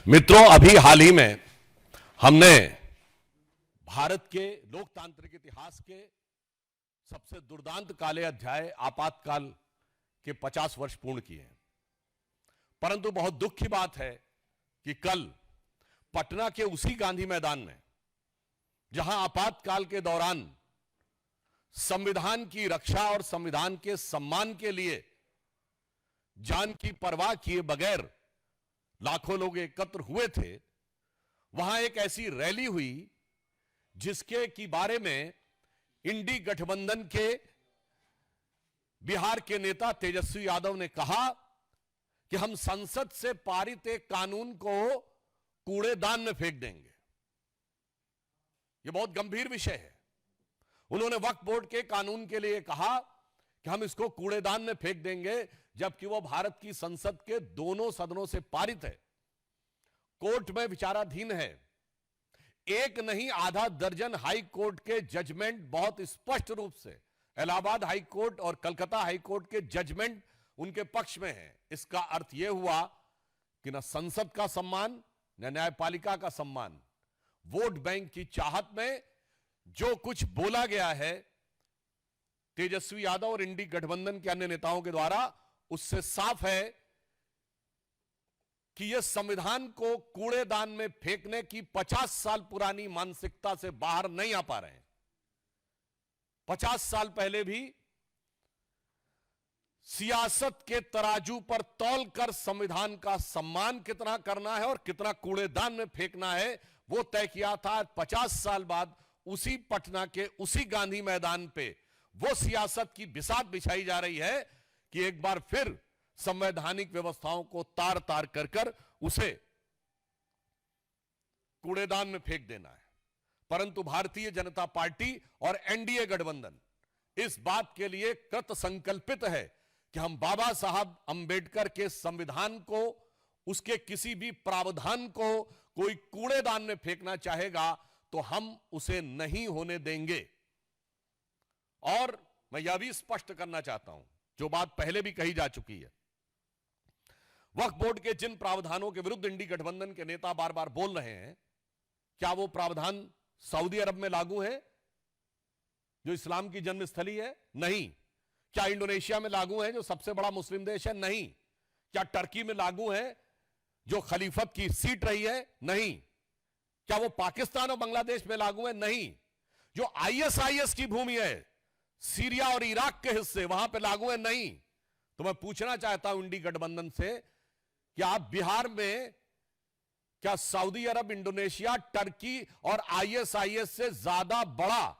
मित्रों, अभी हाल ही में हमने भारत के लोकतांत्रिक इतिहास के सबसे दुर्दांत काले अध्याय आपातकाल के 50 वर्ष पूर्ण किए हैं। परंतु बहुत दुख की बात है कि कल पटना के उसी गांधी मैदान में, जहां आपातकाल के दौरान संविधान की रक्षा और संविधान के सम्मान के लिए जान की परवाह किए बगैर लाखों लोग एकत्र हुए थे, वहां एक ऐसी रैली हुई जिसके की बारे में इंडी गठबंधन के बिहार के नेता तेजस्वी यादव ने कहा कि हम संसद से पारित एक कानून को कूड़ेदान में फेंक देंगे। यह बहुत गंभीर विषय है। उन्होंने वक्फ बोर्ड के कानून के लिए कहा कि हम इसको कूड़ेदान में फेंक देंगे, जबकि वो भारत की संसद के दोनों सदनों से पारित है, कोर्ट में विचाराधीन है। एक नहीं, आधा दर्जन हाई कोर्ट के जजमेंट बहुत स्पष्ट रूप से इलाहाबाद हाई कोर्ट और कलकत्ता हाई कोर्ट के जजमेंट उनके पक्ष में है। इसका अर्थ यह हुआ कि न संसद का सम्मान न न्यायपालिका का सम्मान। वोट बैंक की चाहत में जो कुछ बोला गया है तेजस्वी यादव और इंडी गठबंधन के अन्य नेताओं के द्वारा, उससे साफ है कि यह संविधान को कूड़ेदान में फेंकने की 50 साल पुरानी मानसिकता से बाहर नहीं आ पा रहे हैं। 50 साल पहले भी सियासत के तराजू पर तौलकर संविधान का सम्मान कितना करना है और कितना कूड़ेदान में फेंकना है, वो तय किया था। 50 साल बाद उसी पटना के उसी गांधी मैदान पे वो सियासत की बिसात बिछाई जा रही है कि एक बार फिर संवैधानिक व्यवस्थाओं को तार तार कर कर उसे कूड़ेदान में फेंक देना है। परंतु भारतीय जनता पार्टी और एनडीए गठबंधन इस बात के लिए कृत संकल्पित है कि हम बाबा साहब अंबेडकर के संविधान को, उसके किसी भी प्रावधान को कोई कूड़ेदान में फेंकना चाहेगा तो हम उसे नहीं होने देंगे। और मैं यह भी स्पष्ट करना चाहता हूं, जो बात पहले भी कही जा चुकी है, वक्फ बोर्ड के जिन प्रावधानों के विरुद्ध इंडी गठबंधन के नेता बार बार बोल रहे हैं, क्या वो प्रावधान सऊदी अरब में लागू है जो इस्लाम की जन्मस्थली है? नहीं। क्या इंडोनेशिया में लागू है जो सबसे बड़ा मुस्लिम देश है? नहीं। क्या टर्की में लागू है जो खलीफत की सीट रही है? नहीं। क्या वो पाकिस्तान और बांग्लादेश में लागू है? नहीं। जो आईएसआईएस की भूमि है, सीरिया और इराक के हिस्से, वहां पे लागू है? नहीं। तो मैं पूछना चाहता हूं इंडी गठबंधन से कि आप बिहार में क्या सऊदी अरब, इंडोनेशिया, टर्की और आईएसआईएस से ज्यादा बड़ा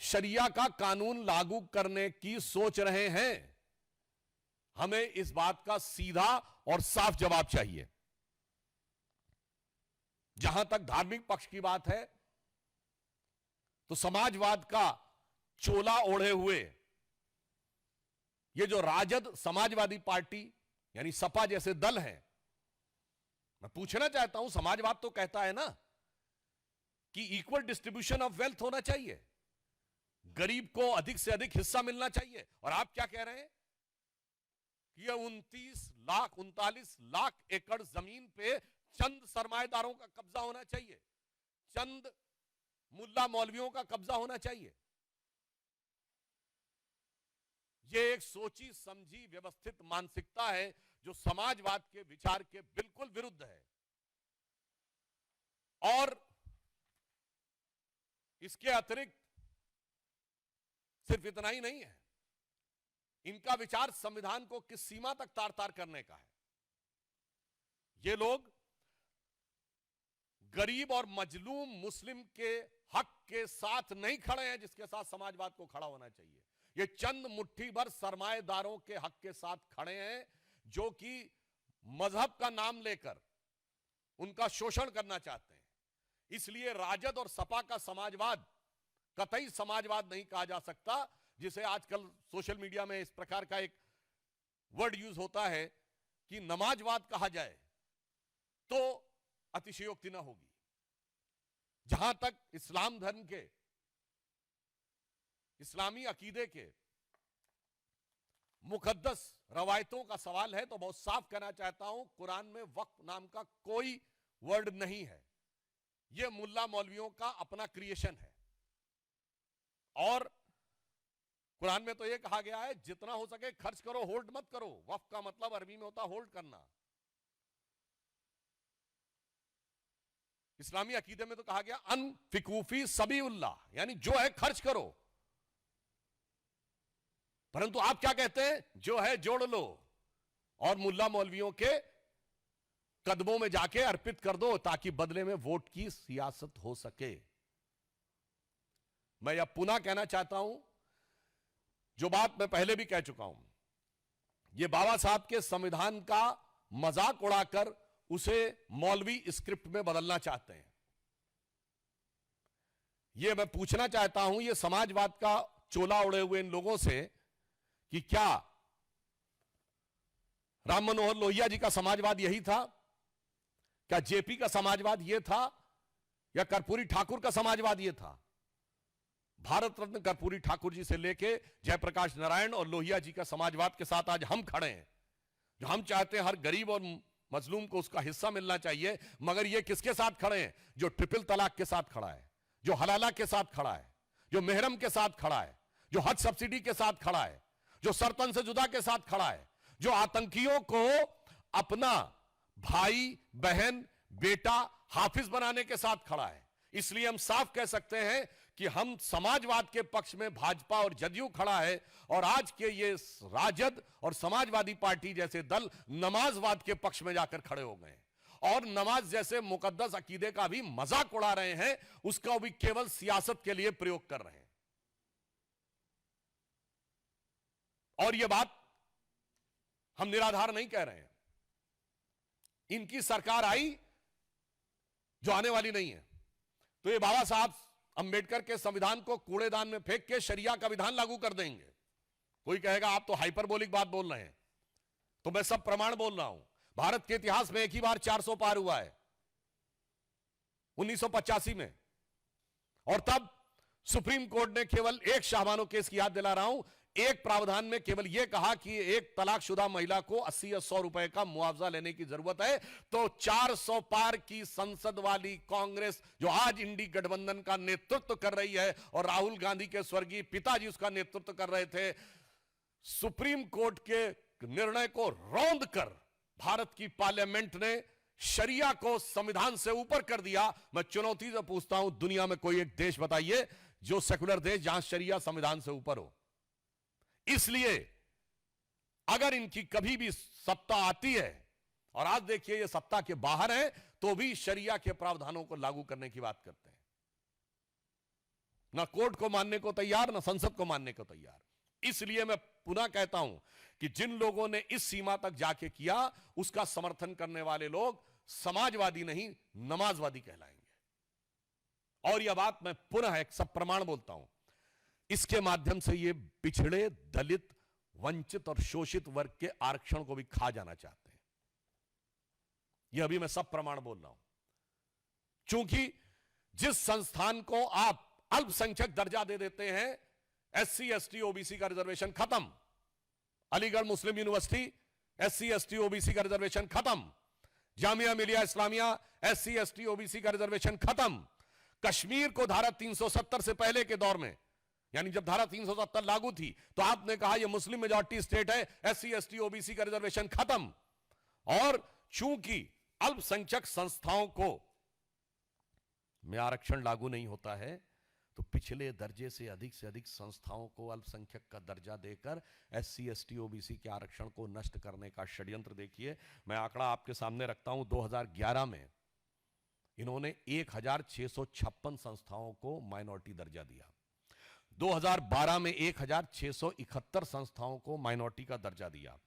शरिया का कानून लागू करने की सोच रहे हैं? हमें इस बात का सीधा और साफ जवाब चाहिए। जहां तक धार्मिक पक्ष की बात है, तो समाजवाद का चोला ओढ़े हुए ये जो राजद समाजवादी पार्टी यानी सपा जैसे दल हैं, मैं पूछना चाहता हूं, समाजवाद तो कहता है ना कि इक्वल डिस्ट्रीब्यूशन ऑफ वेल्थ होना चाहिए, गरीब को अधिक से अधिक हिस्सा मिलना चाहिए। और आप क्या कह रहे हैं कि ये 39 लाख एकड़ जमीन पे चंद सरमाएदारों का कब्जा होना चाहिए, चंद मुल्ला मौलवियों का कब्जा होना चाहिए। यह एक सोची समझी व्यवस्थित मानसिकता है जो समाजवाद के विचार के बिल्कुल विरुद्ध है। और इसके अतिरिक्त सिर्फ इतना ही नहीं है, इनका विचार संविधान को किस सीमा तक तार तार करने का है। ये लोग गरीब और मजलूम मुस्लिम के हक के साथ नहीं खड़े हैं, जिसके साथ समाजवाद को खड़ा होना चाहिए। ये चंद मुट्ठी भर सरमाएदारों के हक के साथ खड़े हैं, जो कि मजहब का नाम लेकर उनका शोषण करना चाहते हैं। इसलिए राजद और सपा का समाजवाद कतई समाजवाद नहीं कहा जा सकता, जिसे आजकल सोशल मीडिया में इस प्रकार का एक वर्ड यूज होता है कि नमाजवाद कहा जाए तो अतिशयोक्ति न होगी। जहां तक इस्लाम धर्म के, इस्लामी अकीदे के मुकद्दस रवायतों का सवाल है तो बहुत साफ कहना चाहता हूं, कुरान में वक्फ नाम का कोई वर्ड नहीं है। यह मुल्ला मौलवियों का अपना क्रिएशन है। और कुरान में तो यह कहा गया है जितना हो सके खर्च करो, होल्ड मत करो। वक्फ का मतलब अरबी में होता होल्ड करना। इस्लामी अकीदे में तो कहा गया अनफिकूफी सबीउल्लाह, यानी जो है खर्च करो। परंतु आप क्या कहते हैं, जो है जोड़ लो और मुल्ला मौलवियों के कदमों में जाके अर्पित कर दो ताकि बदले में वोट की सियासत हो सके। मैं यह पुनः कहना चाहता हूं, जो बात मैं पहले भी कह चुका हूं, यह बाबा साहब के संविधान का मजाक उड़ाकर उसे मौलवी स्क्रिप्ट में बदलना चाहते हैं। यह मैं पूछना चाहता हूं, यह समाजवाद का चोला उड़े हुए इन लोगों से कि क्या राम मनोहर लोहिया जी का समाजवाद यही था? क्या जेपी का समाजवाद यह था? या कर्पूरी ठाकुर का समाजवाद यह था? भारत रत्न कर्पूरी ठाकुर जी से लेके जयप्रकाश नारायण और लोहिया जी का समाजवाद के साथ आज हम खड़े हैं, जो हम चाहते हैं हर गरीब और मजलूम को उसका हिस्सा मिलना चाहिए। मगर ये किसके साथ खड़े हैं? जो ट्रिपल तलाक के साथ खड़ा है, जो हलाला के साथ खड़ा है, जो मेहरम के साथ खड़ा है, जो हज सब्सिडी के साथ खड़ा है, जो सरतन से जुदा के साथ खड़ा है, जो आतंकियों को अपना भाई बहन बेटा हाफिज बनाने के साथ खड़ा है। इसलिए हम साफ कह सकते हैं कि हम समाजवाद के पक्ष में भाजपा और जदयू खड़ा है, और आज के ये राजद और समाजवादी पार्टी जैसे दल नमाजवाद के पक्ष में जाकर खड़े हो गए और नमाज जैसे मुकद्दस अकीदे का भी मजाक उड़ा रहे हैं, उसका भी केवल सियासत के लिए प्रयोग कर रहे हैं। और यह बात हम निराधार नहीं कह रहे हैं। इनकी सरकार आई जो आने वाली नहीं है, तो ये बाबा साहब अंबेडकर के संविधान को कूड़ेदान में फेंक के शरिया का विधान लागू कर देंगे। कोई कहेगा आप तो हाइपरबोलिक बात बोल रहे हैं, तो मैं सब प्रमाण बोल रहा हूं। भारत के इतिहास में एक ही बार 400 पार हुआ है, 1985 में, और तब सुप्रीम कोर्ट ने केवल एक शाहबानो केस की याद दिला रहा हूं, एक प्रावधान में केवल यह कहा कि एक तलाकशुदा महिला को 80 या 100 रुपए का मुआवजा लेने की जरूरत है। तो 400 पार की संसद वाली कांग्रेस, जो आज इंडी गठबंधन का नेतृत्व कर रही है और राहुल गांधी के स्वर्गीय पिताजी उसका नेतृत्व कर रहे थे, सुप्रीम कोर्ट के निर्णय को रौंद कर भारत की पार्लियामेंट ने शरिया को संविधान से ऊपर कर दिया। मैं चुनौती से पूछता हूं, दुनिया में कोई एक देश बताइए जो सेकुलर देश जहां शरिया संविधान से ऊपर हो। इसलिए अगर इनकी कभी भी सत्ता आती है, और आज देखिए ये सत्ता के बाहर है, तो भी शरिया के प्रावधानों को लागू करने की बात करते हैं। ना कोर्ट को मानने को तैयार, ना संसद को मानने को तैयार। इसलिए मैं पुनः कहता हूं कि जिन लोगों ने इस सीमा तक जाके किया, उसका समर्थन करने वाले लोग समाजवादी नहीं नमाजवादी कहलाएंगे। और यह बात मैं पुनः एक सब प्रमाण बोलता हूं, इसके माध्यम से ये पिछड़े दलित वंचित और शोषित वर्ग के आरक्षण को भी खा जाना चाहते हैं। यह अभी मैं सब प्रमाण बोल रहा हूं, क्योंकि जिस संस्थान को आप अल्पसंख्यक दर्जा दे देते हैं, SC ST OBC का रिजर्वेशन खत्म, अलीगढ़ मुस्लिम यूनिवर्सिटी SC ST OBC का रिजर्वेशन खत्म, Jamia Millia Islamia SC ST OBC का रिजर्वेशन खत्म, कश्मीर को धारा 370 से पहले के दौर में, यानी जब धारा 370 लागू थी, तो आपने कहा यह मुस्लिम मेजॉरिटी स्टेट है, SC ST OBC का रिजर्वेशन खत्म। और चूंकि अल्पसंख्यक संस्थाओं को में आरक्षण लागू नहीं होता है, तो पिछले दर्जे से अधिक संस्थाओं को अल्पसंख्यक का दर्जा देकर SC ST OBC के आरक्षण को नष्ट करने का षड्यंत्र देखिए। मैं आंकड़ा आपके सामने रखता हूं, 2011 में इन्होंने 1656 संस्थाओं को माइनॉरिटी दर्जा दिया, 2012 में 1671 संस्थाओं को माइनॉरिटी का दर्जा दिया,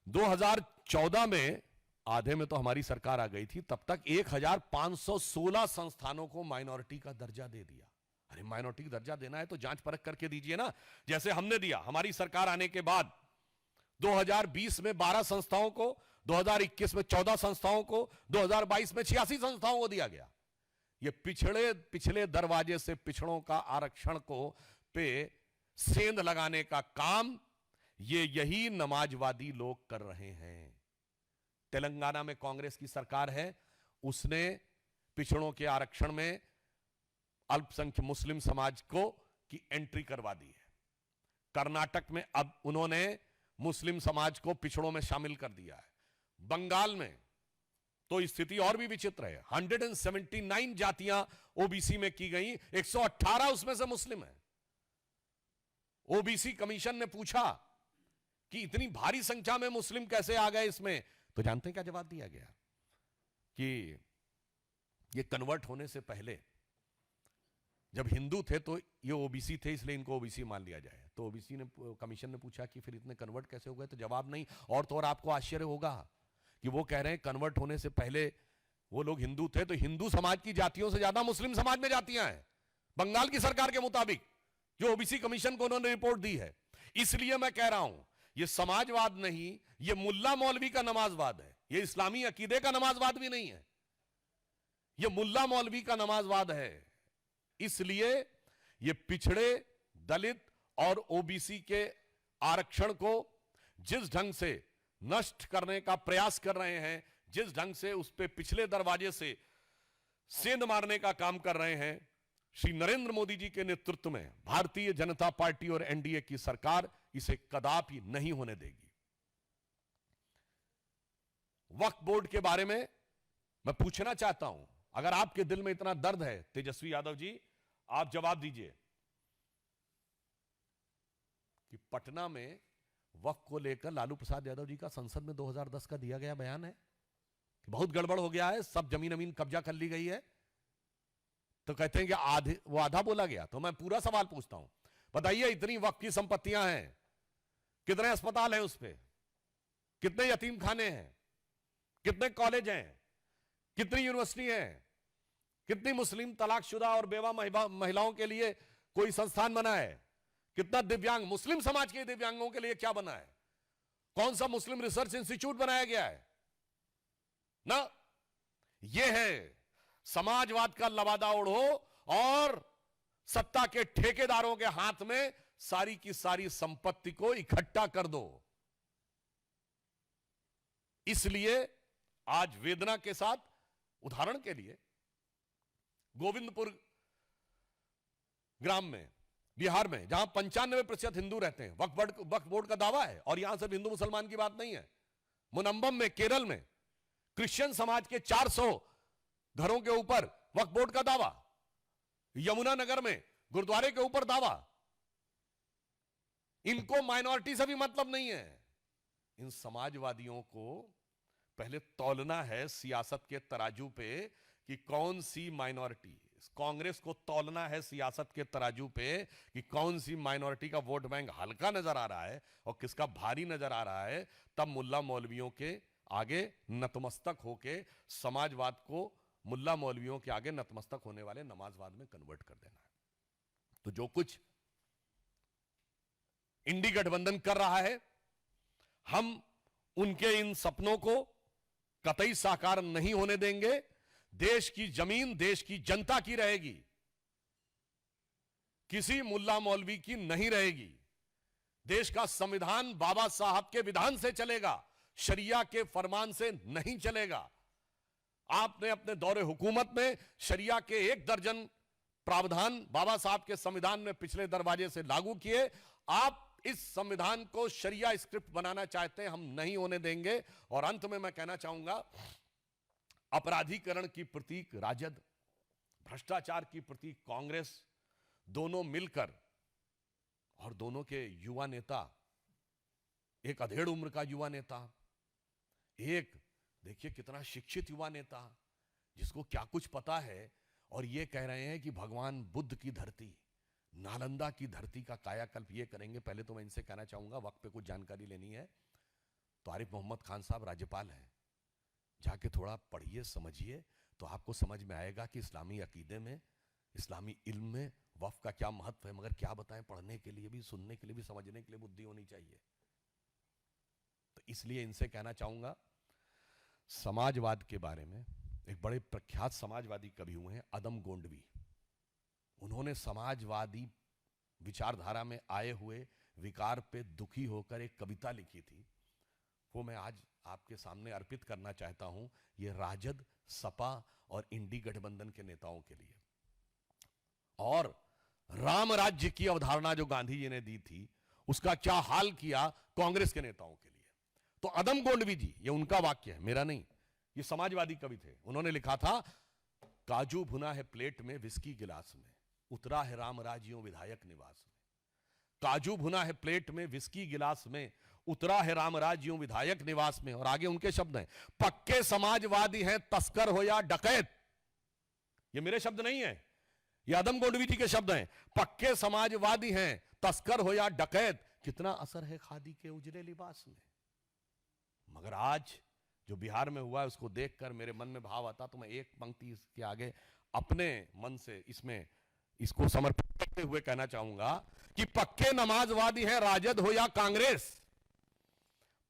2014 में आधे में तो हमारी सरकार आ गई थी, तब तक 1516 संस्थानों को माइनॉरिटी का दर्जा दे दिया। अरे माइनॉरिटी का दर्जा देना है तो जांच परख करके दीजिए ना, जैसे हमने दिया। हमारी सरकार आने के बाद 2020 में 12 संस्थाओं को, 2021 में 14 संस्थाओं को, 2022 में 86 संस्थाओं को दिया गया। ये पिछले दरवाजे से पिछड़ों का आरक्षण को पे सेंध लगाने का काम यही नमाजवादी लोग कर रहे हैं। तेलंगाना में कांग्रेस की सरकार है, उसने पिछड़ों के आरक्षण में अल्पसंख्यक मुस्लिम समाज को की एंट्री करवा दी है। कर्नाटक में अब उन्होंने मुस्लिम समाज को पिछड़ों में शामिल कर दिया है। बंगाल में तो स्थिति और भी विचित्र है। 179 जातियां ओबीसी में की गई, 118 उसमें से मुस्लिम है। ओबीसी कमीशन ने पूछा कि इतनी भारी संख्या में मुस्लिम कैसे आ गए इसमें, तो जानते हैं क्या जवाब दिया गया? कि ये कन्वर्ट होने से पहले जब हिंदू थे तो ये ओबीसी थे, इसलिए इनको ओबीसी मान लिया जाए। तो ओबीसी ने कमीशन ने पूछा कि फिर इतने कन्वर्ट कैसे हो गए, तो जवाब नहीं। और तो और आपको आश्चर्य होगा कि वो कह रहे हैं कन्वर्ट होने से पहले वो लोग हिंदू थे, तो हिंदू समाज की जातियों से ज्यादा मुस्लिम समाज में जातियां हैं बंगाल की सरकार के मुताबिक, जो ओबीसी कमीशन को उन्होंने रिपोर्ट दी है। इसलिए मैं कह रहा हूं ये समाजवाद नहीं, ये मुल्ला मौलवी का नमाजवाद है। ये इस्लामी अकीदे का नमाजवाद भी नहीं है, ये मुल्ला मौलवी का नमाजवाद है। इसलिए ये पिछड़े, दलित और ओबीसी के आरक्षण को जिस ढंग से नष्ट करने का प्रयास कर रहे हैं, जिस ढंग से उस पे पिछले दरवाजे से सेंध मारने का काम कर रहे हैं, श्री नरेंद्र मोदी जी के नेतृत्व में भारतीय जनता पार्टी और एनडीए की सरकार इसे कदापि नहीं होने देगी। वक्फ बोर्ड के बारे में मैं पूछना चाहता हूं, अगर आपके दिल में इतना दर्द है, तेजस्वी यादव जी, आप जवाब दीजिए कि पटना में वक्फ को लेकर लालू प्रसाद यादव जी का संसद में 2010 का दिया गया बयान है कि बहुत गड़बड़ हो गया है, सब जमीन अमीन कब्जा कर ली गई है। तो कहते हैं कि वो आधा बोला गया। तो मैं पूरा सवाल पूछता हूं, बताइए इतनी वक्फ की संपत्तियां हैं, कितने अस्पताल हैं उस पे, कितने यतीम खाने हैं, कितने कॉलेज हैं, कितनी यूनिवर्सिटी हैं, कितनी मुस्लिम तलाकशुदा और बेवा महिलाओं के लिए कोई संस्थान बना है, कितना दिव्यांग मुस्लिम समाज के दिव्यांगों के लिए क्या बना है, कौन सा मुस्लिम रिसर्च इंस्टीट्यूट बनाया गया है ना। यह है समाजवाद का लबादा ओढ़ो और सत्ता के ठेकेदारों के हाथ में सारी की सारी संपत्ति को इकट्ठा कर दो। इसलिए आज वेदना के साथ, उदाहरण के लिए गोविंदपुर ग्राम में बिहार में, जहां 95% हिंदू रहते हैं, वक्फ बोर्ड का दावा है। और यहां सिर्फ हिंदू मुसलमान की बात नहीं है, मुनम्बम में केरल में क्रिश्चियन समाज के 400 घरों के ऊपर वक्फ बोर्ड का दावा, यमुनानगर में गुरुद्वारे के ऊपर दावा। इनको माइनॉरिटी से भी मतलब नहीं है। इन समाजवादियों को पहले तौलना है सियासत के तराजू पे कि कौन सी माइनॉरिटी, कांग्रेस को तौलना है सियासत के तराजू पे कि कौन सी माइनॉरिटी का वोट बैंक हल्का नजर आ रहा है और किसका भारी नजर आ रहा है। तब मुल्ला मौलवियों के आगे नतमस्तक होके समाजवाद को मुल्ला मौलवियों के आगे नतमस्तक होने वाले नमाजवाद में कन्वर्ट कर देना है। तो जो कुछ इंडी गठबंधन कर रहा है, हम उनके इन सपनों को कतई साकार नहीं होने देंगे। देश की जमीन देश की जनता की रहेगी, किसी मुल्ला मौलवी की नहीं रहेगी। देश का संविधान बाबा साहब के विधान से चलेगा, शरिया के फरमान से नहीं चलेगा। आपने अपने दौरे हुकूमत में शरिया के 1 दर्जन प्रावधान बाबा साहब के संविधान में पिछले दरवाजे से लागू किए। आप इस संविधान को शरिया स्क्रिप्ट बनाना चाहते हैं, हम नहीं होने देंगे। और अंत में मैं कहना चाहूंगा, अपराधीकरण की प्रतीक राजद, भ्रष्टाचार की प्रतीक कांग्रेस, दोनों मिलकर, और दोनों के युवा नेता, एक अधेड़ उम्र का युवा नेता, एक देखिए कितना शिक्षित युवा नेता जिसको क्या कुछ पता है, और ये कह रहे हैं कि भगवान बुद्ध की धरती, नालंदा की धरती का कायाकल्प ये करेंगे। पहले तो मैं इनसे कहना चाहूंगा, वक्त पे कुछ जानकारी लेनी है तो आरिफ मोहम्मद खान साहब राज्यपाल हैं, जाके थोड़ा पढ़िए समझिए तो आपको समझ में आएगा कि इस्लामी अकीदे में, इस्लामी इल्म में वक्फ का क्या महत्व है। मगर क्या बताएं, पढ़ने के लिए भी, सुनने के लिए भी, समझने के लिए बुद्धि होनी चाहिए। तो इसलिए इनसे कहना चाहूंगा, समाजवाद के बारे में एक बड़े प्रख्यात समाजवादी कवि हुए हैं अदम गोंडवी, उन्होंने समाजवादी विचारधारा में आए हुए विकार पे दुखी होकर एक कविता लिखी थी, वो मैं आज आपके सामने अर्पित करना चाहता हूं। ये राजद, सपा और इंडी गठबंधन के नेताओं के लिए। और राम राज्य की अवधारणा जो गांधी जी ने दी थी, उसका क्या हाल किया कांग्रेस के नेताओं के लिए। तो अदम गोंडवी जी, ये उनका वाक्य है, मेरा नहीं, ये समाजवादी कवि थे, उन्होंने लिखा था, काजू भुना है प्लेट में विस्की गिलास में, उतरा है राम राज्यों विधायक निवास में। काजू भुना है प्लेट में विस्की गिलास में, उतरा है राम राज्यों विधायक निवास में। और आगे उनके शब्द हैं, पक्के समाजवादी हैं तस्कर हो या डकैत। ये मेरे शब्द नहीं है, ये आदम गोंडवी जी के शब्द हैं। पक्के समाजवादी हैं तस्कर हो या डकैत, कितना असर है खादी के उजले लिबास में। मगर आज जो बिहार में हुआ है, उसको देखकर मेरे मन में भाव आता, तो मैं एक पंक्ति इसके आगे अपने मन से इसको समर्पित करते हुए कहना चाहूंगा कि पक्के नमाजवादी हैं राजद हो या कांग्रेस,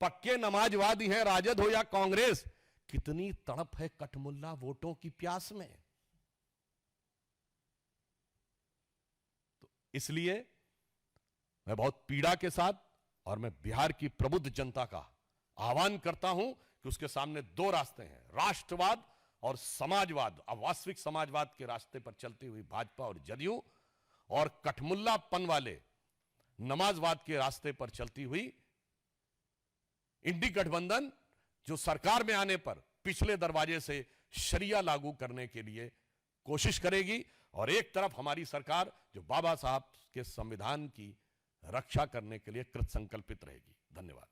पक्के नमाजवादी हैं राजद हो या कांग्रेस, कितनी तड़प है कठमुल्ला वोटों की प्यास में। तो इसलिए मैं बहुत पीड़ा के साथ और मैं बिहार की प्रबुद्ध जनता का आह्वान करता हूं कि उसके सामने दो रास्ते हैं, राष्ट्रवाद और समाजवाद। अवास्तविक समाजवाद के रास्ते पर चलती हुई भाजपा और जदयू, और कठमुल्लापन वाले नमाजवाद के रास्ते पर चलती हुई इंडी गठबंधन, जो सरकार में आने पर पिछले दरवाजे से शरिया लागू करने के लिए कोशिश करेगी, और एक तरफ हमारी सरकार जो बाबा साहब के संविधान की रक्षा करने के लिए कृत संकल्पित रहेगी। धन्यवाद।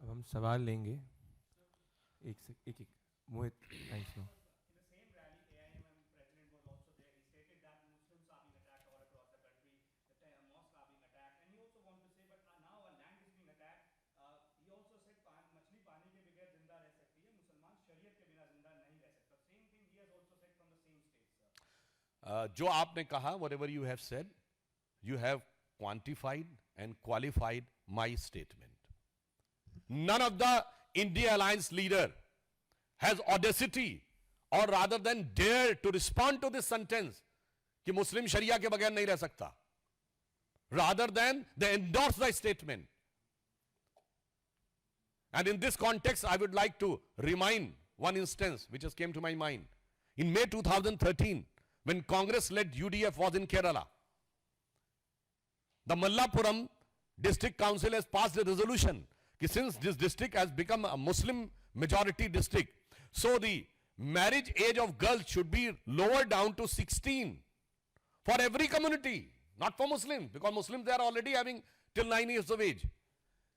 अब हम सवाल लेंगे। एक मोहित, थैंक यू। जो आपने कहा, whatever you have said, you have quantified and qualified my statement. None of the India Alliance leader has audacity, or rather than dare to respond to this sentence कि मुस्लिम शरिया के बगैर नहीं रह सकता, rather than they endorse the statement. And in this context, I would like to remind one instance which has came to my mind. In May 2013, when Congress-led UDF was in Kerala, the Mallapuram District Council has passed a resolution that since this district has become a Muslim majority district, so the marriage age of girls should be lowered down to 16 for every community, not for Muslims, because Muslims they are already having till 9 years of age.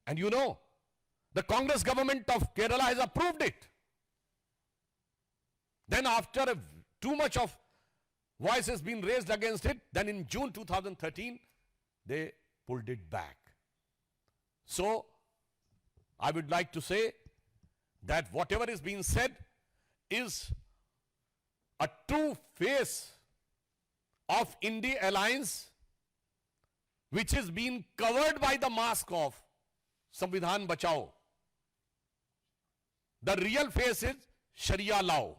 And you know, the Congress government of Kerala has approved it. Then after too much of voice has been raised against it, then in June 2013, they pulled it back. So, I would like to say that whatever is being said is a true face of India Alliance, which is being covered by the mask of Samvidhan Bachao. The real face is Sharia law.